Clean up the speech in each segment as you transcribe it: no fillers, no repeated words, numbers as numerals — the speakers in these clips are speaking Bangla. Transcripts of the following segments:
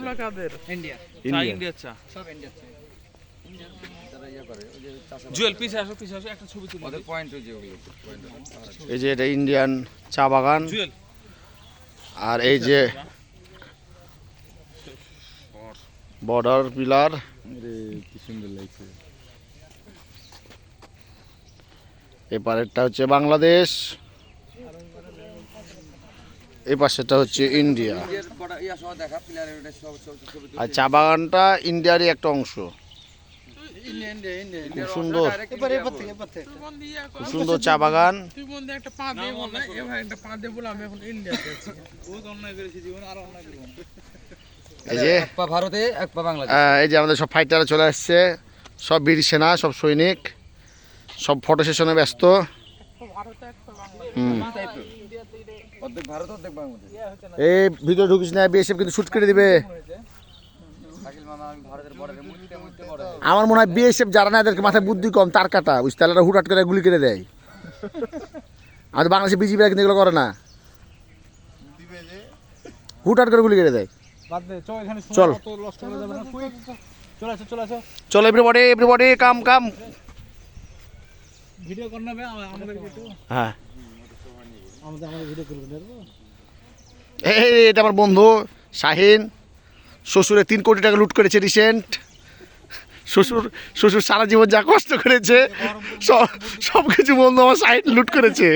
এগুলো কাদের? ইন্ডিয়া ইন্ডিয়ার চা সব ইন্ডিয়ার চা তারা ইয়া করে ওই যে চাষা জুয়েল পিছে আসো একটা ছবি তুলি ওদের পয়েন্ট ওই যে ওগুলো পয়েন্ট এই যে এটা ইন্ডিয়ান চা বাগান জুয়েল আর এই যে বর্ডার পিলার কি সুন্দর লাগছে এপারেরটা হচ্ছে বাংলাদেশ এই পাশেরটা হচ্ছে ইন্ডিয়া ইন্ডিয়ার বড় ইয়া সহ দেখা প্লেয়ারের ওটা সব ছবি আর চা বাগানটা ইন্ডিয়ারই একটা অংশ ইন্ডিয়া খুব সুন্দর এবারে এবার খুব সুন্দর চা বাগান তুই বন্ধু একটা পা দিয়ে বল না এ ভাই একটা পা দিয়ে বল আমি এখন ইন্ডিয়াতে আছি বহুত অন্যায় করেছি জীবন আর অন্যায় করব এই যে এক পা ভারতে এক পা বাংলাদেশ এই যে আমাদের সব ফাইটাররা চলে আসছে সব বীর সেনা সব সৈনিক সব ফটো সেশনে ব্যস্ত হুম অর্ধেক ভারত অর্ধেক বাংলাদেশ এই ভিডিও ঢুকিস না বিএসএফ কিন্তু শুট করে দিবে শাকিল মামা আমি ভারতের বর্ডারে মুইতে বড় আমার মনে হয় বিএসএফ যারা না এদেরকে মাথায় বুদ্ধি কম তার কাটা বুঝতে তাহলে হুটহাট করে গুলি করে দেয় আমাদের বাংলাদেশে বিজিবিরা কিন্তু এগুলো করে না হুটহাট করে গুলি করে দেয় চল চল এভরিবডি কাম ভিডিও করনা বে আমাদের ভিডিও হ্যাঁ আমাদের ভিডিও করবে এই এটা আমার বন্ধু শাহিন শ্বশুরে 3 কোটি টাকা লুট করেছে রিসেন্ট শ্বশুর সারা জীবন যা কষ্ট করেছে সব কিছু বন্ধু আমার শাহিন লুট করেছে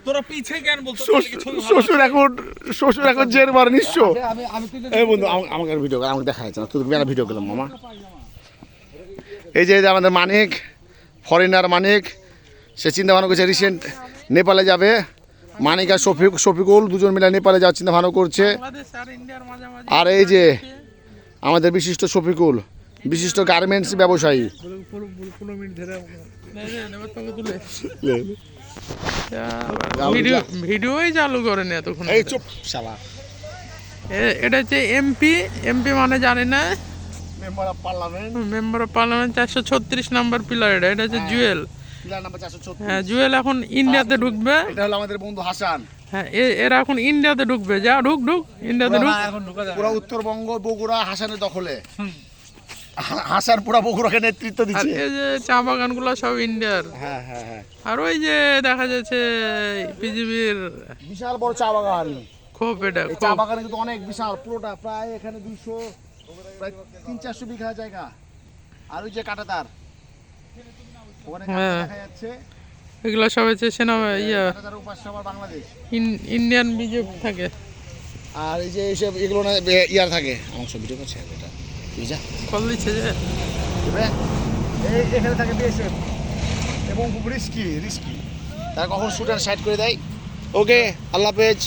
তোরা পিছে কেন বলছিস শ্বশুর এখন জের মার নিশ্চ আমি আমি এই বন্ধু আমাকে ভিডিও আমাকে দেখা যাচ্ছে না তুই ভিডিও করলাম মামা এই যে আমাদের মানিক ফরেনার মানিক সে চিন্তা ভাবনা করছে রিসেন্ট নেপালে যাবে মানিক আর শফিকুল দুজন মিলে নেপালে যাওয়ার চিন্তা ভাবনা করছে বাংলাদেশ আর ইন্ডিয়ার মাঝামাঝি আর এই যে আমাদের বিশিষ্ট শফিকুল বিশিষ্ট গার্মেন্টস ব্যবসায়ী 15 মিনিট ধরে নেবার তোকে তুলে ভিডিওই চালু করেনি এতক্ষণ এই চুপ শালা এটা হচ্ছে এমপি মানে জানি না member of parliament member of parliament 436 number pillar এটা হচ্ছে জুয়েল পিলার নাম্বার 436 হ্যাঁ জুয়েল এখন ইন্ডিয়াতে ঢুকবে এটা হলো আমাদের বন্ধু হাসান হ্যাঁ এরা এখন ইন্ডিয়াতে ঢুকবে যা ঢুক ইন্ডিয়াতে ঢুক পুরো উত্তরবঙ্গ বগুড়া হাসানের দখলে হাসান পুরো বগুড়াকে নেতৃত্ব আর দিচ্ছে এই যে চা বাগানগুলো সব ইন্ডিয়ার হ্যাঁ হ্যাঁ হ্যাঁ আর ওই যে দেখা যাচ্ছে পিজিবির বিশাল বড় চা বাগান খোপ এটা এই চা বাগানে কিন্তু অনেক বিশাল পুরোটা প্রায় এখানে 200 প্রায় 300-400 বিঘা জায়গা আর ওই যে কাঁটাতার ওখানে হ্যাঁ। দেখা যাচ্ছে এগুলো সব হচ্ছে সেনা ইয়া কাঁটাতার উপাস সবার বাংলাদেশ ইন্ডিয়ান বিজেপি থাকে আর এই যে এইসব এগুলো না ইয়ার থাকে আমার সব ভিডিও করছে এটা বুঝা কল দিচ্ছে যে এই এখানে থাকে বিএসএফ এবং খুব রিস্কি তারা কখন শুটার সাইড করে দেয় ওকে আল্লাহ হাফেজ